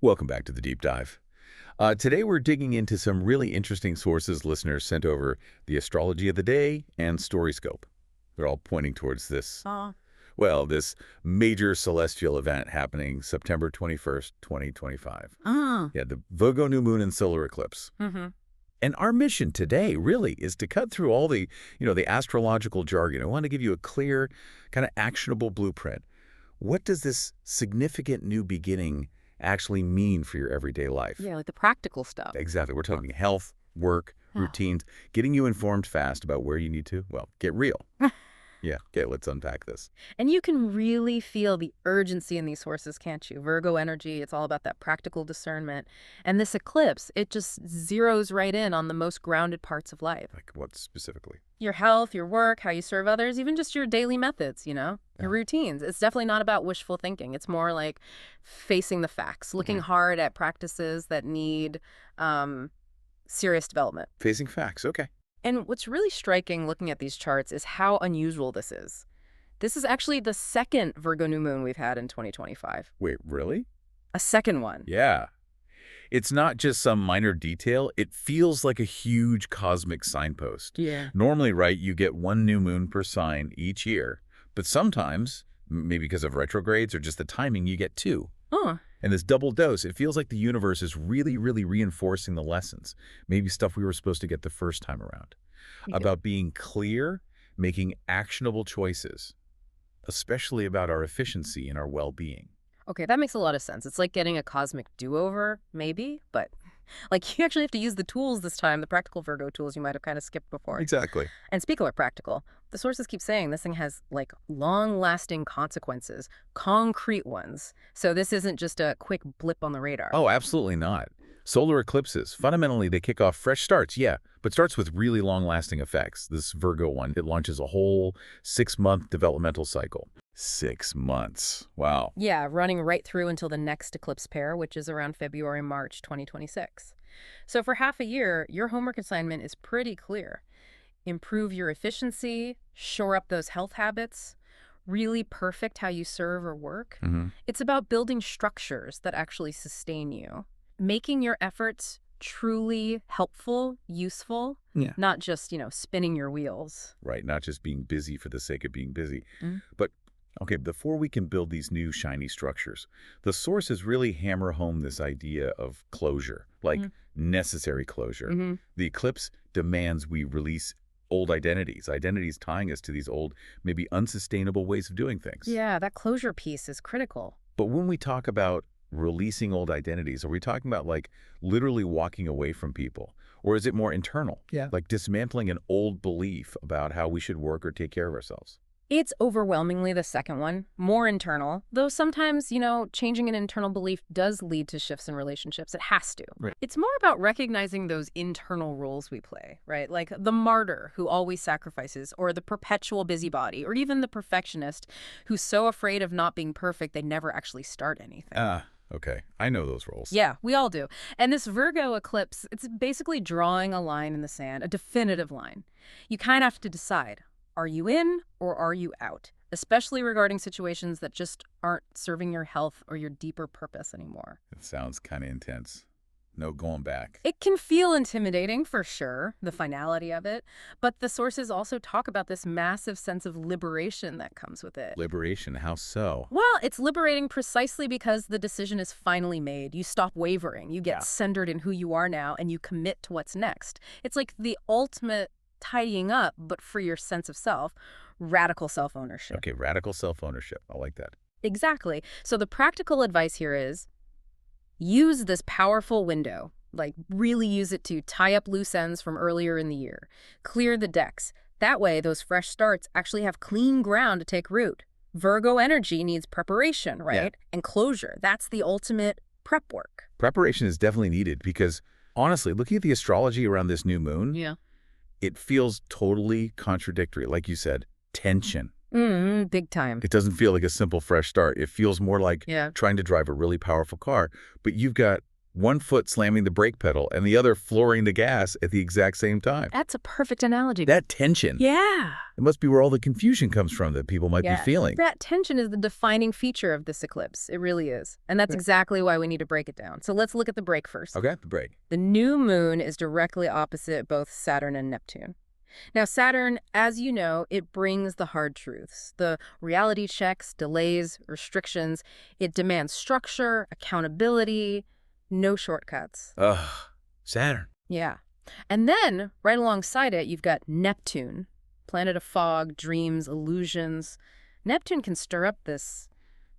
Welcome back to the Deep Dive. Today we're digging into some really interesting sources listeners sent over, the Astrology of the Day and TarotScope. They're all pointing towards this major celestial event happening September 21st, 2025. Yeah, the Virgo new moon and solar eclipse. And our mission today really is to cut through all the astrological jargon. I want to give you a clear, kind of actionable blueprint. What does this significant new beginning actually mean for your everyday life? Yeah, like the practical stuff. Exactly. We're talking health, work, routines, getting you informed fast about where you need to, well, get real. Yeah, okay, let's unpack this. And you can really feel the urgency in these sources, can't you? Virgo energy, it's all about that practical discernment. And this eclipse, it just zeroes right in on the most grounded parts of life. Like what specifically? Your health, your work, how you serve others, even just your daily methods, your routines. It's definitely not about wishful thinking. It's more like facing the facts, looking hard at practices that need serious development. Facing facts, okay. And what's really striking looking at these charts is how unusual this is. This is actually the second Virgo new moon we've had in 2025. Wait, really? A second one. Yeah. It's not just some minor detail. It feels like a huge cosmic signpost. Yeah. Normally, right, you get one new moon per sign each year. But sometimes, maybe because of retrogrades or just the timing, you get two. And this double dose, it feels like the universe is really, really reinforcing the lessons, maybe stuff we were supposed to get the first time around, about being clear, making actionable choices, especially about our efficiency and our well-being. Okay, that makes a lot of sense. It's like getting a cosmic do-over, maybe, but like you actually have to use the tools this time, the practical Virgo tools you might have kind of skipped before. Exactly. And speaking of practical, the sources keep saying this thing has like long-lasting consequences, concrete ones. So this isn't just a quick blip on the radar. Oh, absolutely not. Solar eclipses, fundamentally, they kick off fresh starts, yeah, but starts with really long-lasting effects. This Virgo one, it launches a whole 6-month developmental cycle. 6 months. Wow. Yeah, running right through until the next eclipse pair, which is around February, March 2026. So for half a year, your homework assignment is pretty clear. Improve your efficiency, shore up those health habits, really perfect how you serve or work. It's about building structures that actually sustain you, making your efforts truly helpful, useful, not just, spinning your wheels. Right, not just being busy for the sake of being busy. But okay, before we can build these new shiny structures, the sources really hammer home this idea of closure, like necessary closure. The eclipse demands we release old identities tying us to these old, maybe unsustainable ways of doing things. Yeah, that closure piece is critical. But when we talk about releasing old identities, are we talking about like literally walking away from people? Or is it more internal? Yeah. Like dismantling an old belief about how we should work or take care of ourselves? It's overwhelmingly the second one, more internal, though sometimes, changing an internal belief does lead to shifts in relationships. It has to. Right. It's more about recognizing those internal roles we play, right? Like the martyr who always sacrifices, or the perpetual busybody, or even the perfectionist who's so afraid of not being perfect they never actually start anything. Okay. I know those roles. Yeah, we all do. And this Virgo eclipse, it's basically drawing a line in the sand, a definitive line. You kind of have to decide. Are you in or are you out? Especially regarding situations that just aren't serving your health or your deeper purpose anymore. It sounds kind of intense. No going back. It can feel intimidating for sure, the finality of it, but the sources also talk about this massive sense of liberation that comes with it. Liberation? How so? Well, it's liberating precisely because the decision is finally made. You stop wavering. You get centered in who you are now and you commit to what's next. It's like the ultimate tidying up, but for your sense of self, radical self-ownership. Okay, radical self-ownership. I like that. Exactly. So the practical advice here is use this powerful window, like really use it to tie up loose ends from earlier in the year. Clear the decks. That way, those fresh starts actually have clean ground to take root. Virgo energy needs preparation, right? Yeah. And closure. That's the ultimate prep work. Preparation is definitely needed because, honestly, looking at the astrology around this new moon, it feels totally contradictory. Like you said, tension. Big time. It doesn't feel like a simple fresh start. It feels more like trying to drive a really powerful car, but you've got one foot slamming the brake pedal and the other flooring the gas at the exact same time. That's a perfect analogy. That tension. Yeah. It must be where all the confusion comes from that people might be feeling. That tension is the defining feature of this eclipse. It really is. And that's exactly why we need to break it down. So let's look at the break first. Okay, the break. The new moon is directly opposite both Saturn and Neptune. Now, Saturn, as you know, it brings the hard truths, the reality checks, delays, restrictions. It demands structure, accountability, no shortcuts. Ugh, Saturn. Yeah. And then, right alongside it, you've got Neptune, planet of fog, dreams, illusions. Neptune can stir up this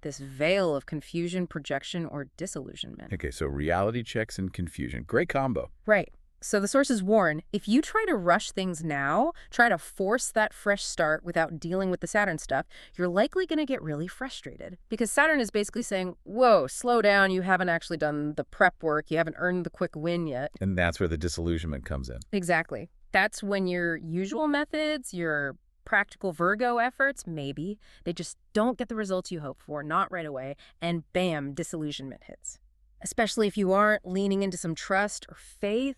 veil of confusion, projection, or disillusionment. Okay, so reality checks and confusion. Great combo. Right. So the sources warn, if you try to rush things now, try to force that fresh start without dealing with the Saturn stuff, you're likely going to get really frustrated. Because Saturn is basically saying, whoa, slow down, you haven't actually done the prep work, you haven't earned the quick win yet. And that's where the disillusionment comes in. Exactly. That's when your usual methods, your practical Virgo efforts, maybe, they just don't get the results you hope for, not right away, and bam, disillusionment hits. Especially if you aren't leaning into some trust or faith.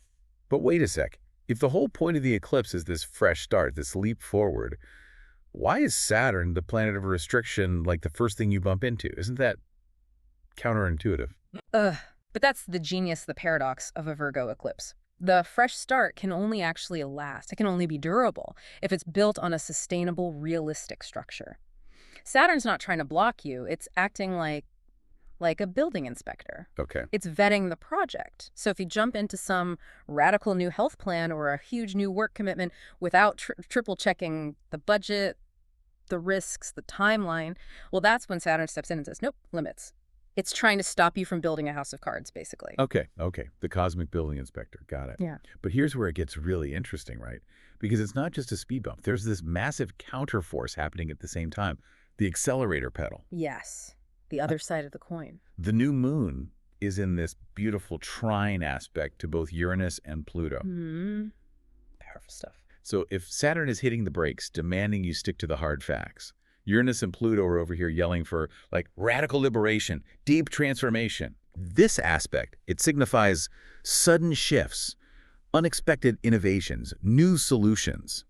But wait a sec. If the whole point of the eclipse is this fresh start, this leap forward, why is Saturn, the planet of restriction, like the first thing you bump into? Isn't that counterintuitive? But that's the genius, the paradox of a Virgo eclipse. The fresh start can only actually last. It can only be durable if it's built on a sustainable, realistic structure. Saturn's not trying to block you. It's acting like a building inspector. Okay. It's vetting the project. So if you jump into some radical new health plan or a huge new work commitment without triple checking the budget, the risks, the timeline, well, that's when Saturn steps in and says, nope, limits. It's trying to stop you from building a house of cards, basically. Okay. The cosmic building inspector. Got it. Yeah. But here's where it gets really interesting, right? Because it's not just a speed bump. There's this massive counterforce happening at the same time. The accelerator pedal. Yes. The other side of the coin. The new moon is in this beautiful trine aspect to both Uranus and Pluto. Powerful stuff. So if Saturn is hitting the brakes, demanding you stick to the hard facts, Uranus and Pluto are over here yelling for, like, radical liberation, deep transformation. This aspect, it signifies sudden shifts, unexpected innovations, new solutions,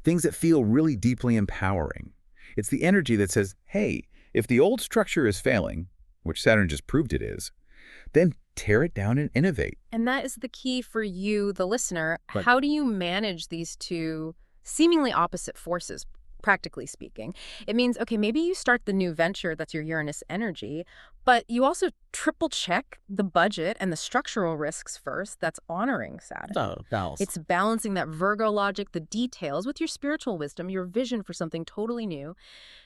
things that feel really deeply empowering. It's the energy that says, hey, if the old structure is failing, which Saturn just proved it is, then tear it down and innovate. And that is the key for you, the listener. Right. How do you manage these two seemingly opposite forces, practically speaking? It means, okay, maybe you start the new venture, that's your Uranus energy, but you also triple check the budget and the structural risks first. That's honoring Saturn. It's balancing that Virgo logic, the details, with your spiritual wisdom, your vision for something totally new.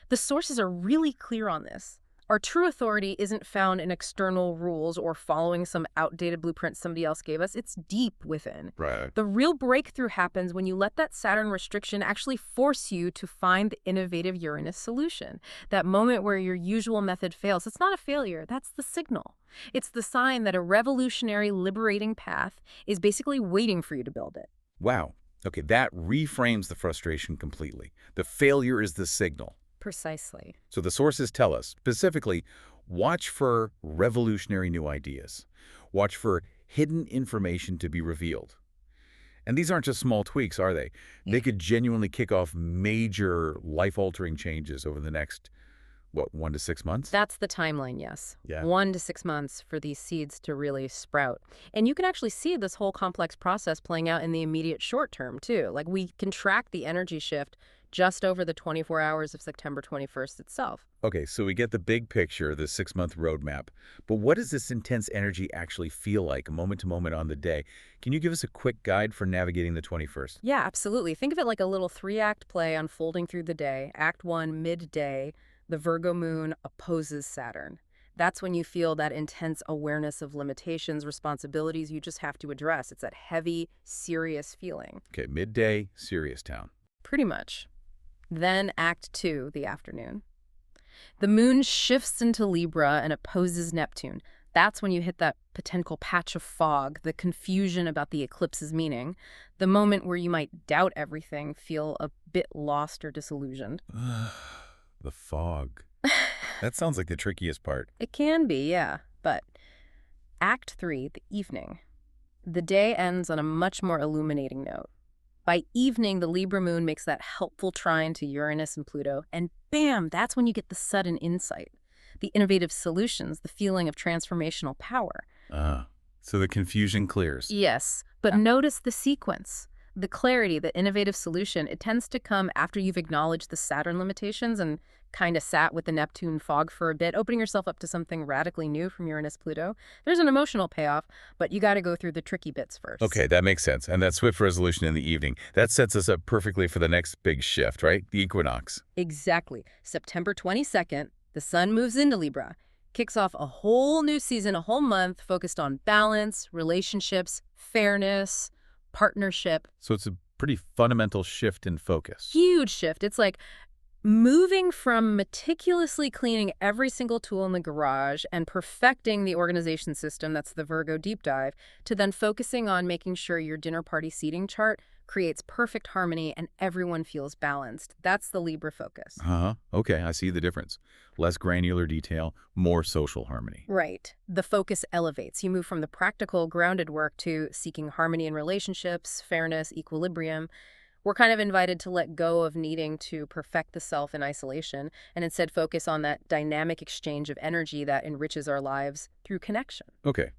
The sources are really clear on this. Our true authority isn't found in external rules or following some outdated blueprint somebody else gave us. It's deep within. Right. The real breakthrough happens when you let that Saturn restriction actually force you to find the innovative Uranus solution. That moment where your usual method fails. It's not a failure. That's the signal. It's the sign that a revolutionary, liberating path is basically waiting for you to build it. Wow. Okay, that reframes the frustration completely. The failure is the signal. Precisely. So the sources tell us, specifically, watch for revolutionary new ideas. Watch for hidden information to be revealed. And these aren't just small tweaks, are they? Yeah. They could genuinely kick off major life-altering changes over the next, 1 to 6 months? That's the timeline, yes. Yeah. 1 to 6 months for these seeds to really sprout. And you can actually see this whole complex process playing out in the immediate short term, too. Like, we can track the energy shift just over the 24 hours of September 21st itself. Okay, so we get the big picture, the 6-month roadmap. But what does this intense energy actually feel like, moment to moment on the day? Can you give us a quick guide for navigating the 21st? Yeah, absolutely. Think of it like a little 3-act play unfolding through the day. Act 1, midday, the Virgo moon opposes Saturn. That's when you feel that intense awareness of limitations, responsibilities you just have to address. It's that heavy, serious feeling. Okay, midday, serious town. Pretty much. Then Act 2, the afternoon. The moon shifts into Libra and opposes Neptune. That's when you hit that potential patch of fog, the confusion about the eclipse's meaning, the moment where you might doubt everything, feel a bit lost or disillusioned. The fog. That sounds like the trickiest part. It can be, yeah. But Act 3, the evening. The day ends on a much more illuminating note. By evening, the Libra moon makes that helpful trine to Uranus and Pluto, and bam, that's when you get the sudden insight, the innovative solutions, the feeling of transformational power. So the confusion clears. Yes, but notice the sequence. The clarity, the innovative solution, it tends to come after you've acknowledged the Saturn limitations and kind of sat with the Neptune fog for a bit, opening yourself up to something radically new from Uranus-Pluto. There's an emotional payoff, but you got to go through the tricky bits first. Okay, that makes sense. And that swift resolution in the evening, that sets us up perfectly for the next big shift, right? The equinox. Exactly. September 22nd, the sun moves into Libra, kicks off a whole new season, a whole month focused on balance, relationships, fairness, partnership. So it's a pretty fundamental shift in focus. Huge shift. It's like moving from meticulously cleaning every single tool in the garage and perfecting the organization system, that's the Virgo deep dive, to then focusing on making sure your dinner party seating chart creates perfect harmony and everyone feels balanced. That's the Libra focus. Okay, I see the difference. Less granular detail, more social harmony. Right. The focus elevates. You move from the practical, grounded work to seeking harmony in relationships, fairness, equilibrium. We're kind of invited to let go of needing to perfect the self in isolation and instead focus on that dynamic exchange of energy that enriches our lives through connection. Okay.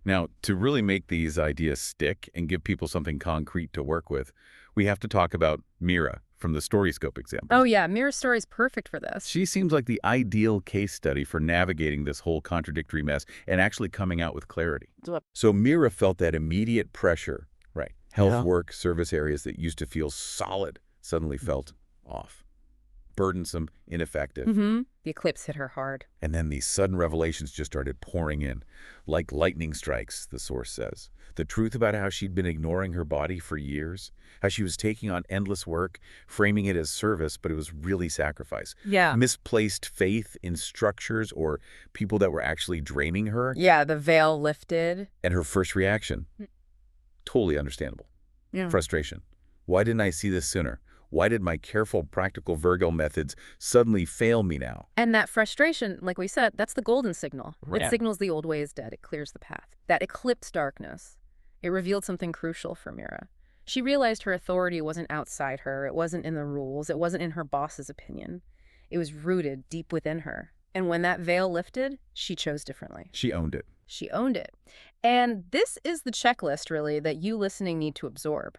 Now, to really make these ideas stick and give people something concrete to work with, we have to talk about Mira from the StoryScope example. Oh yeah, Mira's story is perfect for this. She seems like the ideal case study for navigating this whole contradictory mess and actually coming out with clarity. So Mira felt that immediate pressure, right? Health, work, service areas that used to feel solid suddenly felt off. Burdensome, ineffective. The eclipse hit her hard. And then these sudden revelations just started pouring in, like lightning strikes, the source says. The truth about how she'd been ignoring her body for years, how she was taking on endless work, framing it as service, but it was really sacrifice. Yeah. Misplaced faith in structures or people that were actually draining her. Yeah, the veil lifted. And her first reaction, totally understandable. Frustration. Why didn't I see this sooner? Why did my careful, practical Virgo methods suddenly fail me now? And that frustration, like we said, that's the golden signal. Right. It signals the old way is dead. It clears the path. That eclipse darkness, it revealed something crucial for Mira. She realized her authority wasn't outside her. It wasn't in the rules. It wasn't in her boss's opinion. It was rooted deep within her. And when that veil lifted, she chose differently. She owned it. She owned it. And this is the checklist, really, that you listening need to absorb.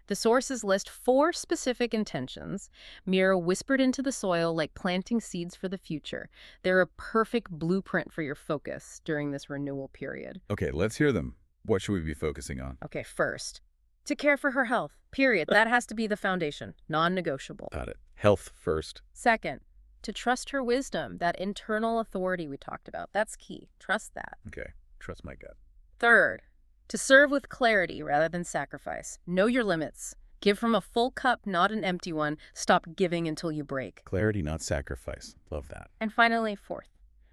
The sources list 4 specific intentions. Mira whispered into the soil like planting seeds for the future. They're a perfect blueprint for your focus during this renewal period. Okay, let's hear them. What should we be focusing on? Okay, first, to care for her health, period. That has to be the foundation, non-negotiable. Got it. Health first. Second, to trust her wisdom, that internal authority we talked about. That's key. Trust that. Okay, trust my gut. Third, to serve with clarity rather than sacrifice. Know your limits. Give from a full cup, not an empty one. Stop giving until you break. Clarity, not sacrifice. Love that. And finally, fourth,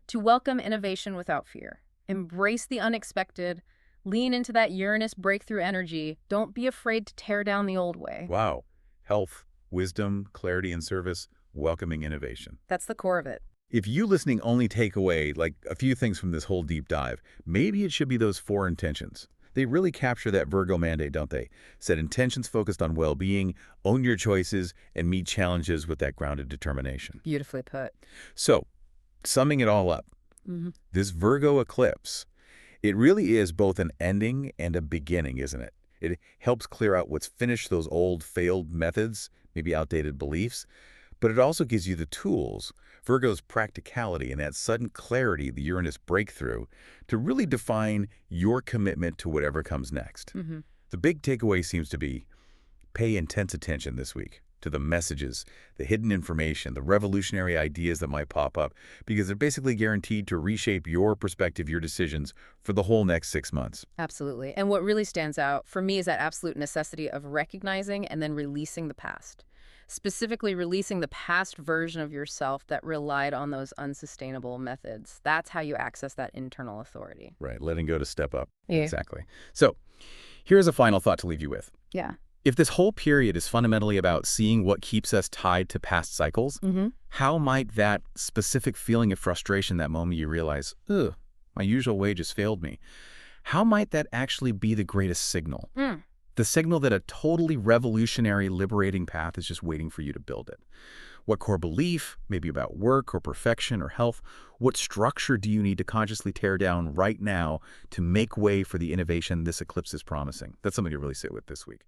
to welcome innovation without fear. Embrace the unexpected. Lean into that Uranus breakthrough energy. Don't be afraid to tear down the old way. Wow. Health, wisdom, clarity and service, welcoming innovation. That's the core of it. If you listening only take away like a few things from this whole deep dive, maybe it should be those 4 intentions. They really capture that Virgo mandate, don't they? Set intentions focused on well-being, own your choices, and meet challenges with that grounded determination. Beautifully put. So, summing it all up, this Virgo eclipse, it really is both an ending and a beginning, isn't it? It helps clear out what's finished, those old failed methods, maybe outdated beliefs, but it also gives you the tools, Virgo's practicality and that sudden clarity, the Uranus breakthrough, to really define your commitment to whatever comes next. The big takeaway seems to be pay intense attention this week to the messages, the hidden information, the revolutionary ideas that might pop up, because they're basically guaranteed to reshape your perspective, your decisions for the whole next 6 months. Absolutely. And what really stands out for me is that absolute necessity of recognizing and then releasing the past. Specifically releasing the past version of yourself that relied on those unsustainable methods. That's how you access that internal authority. Right, letting go to step up. Yeah. Exactly. So, here's a final thought to leave you with. Yeah. If this whole period is fundamentally about seeing what keeps us tied to past cycles, how might that specific feeling of frustration that moment you realize, ugh, My usual way just failed me. How might that actually be the greatest signal? The signal that a totally revolutionary, liberating path is just waiting for you to build it. What core belief, maybe about work or perfection or health, what structure do you need to consciously tear down right now to make way for the innovation this eclipse is promising? That's something to really sit with this week.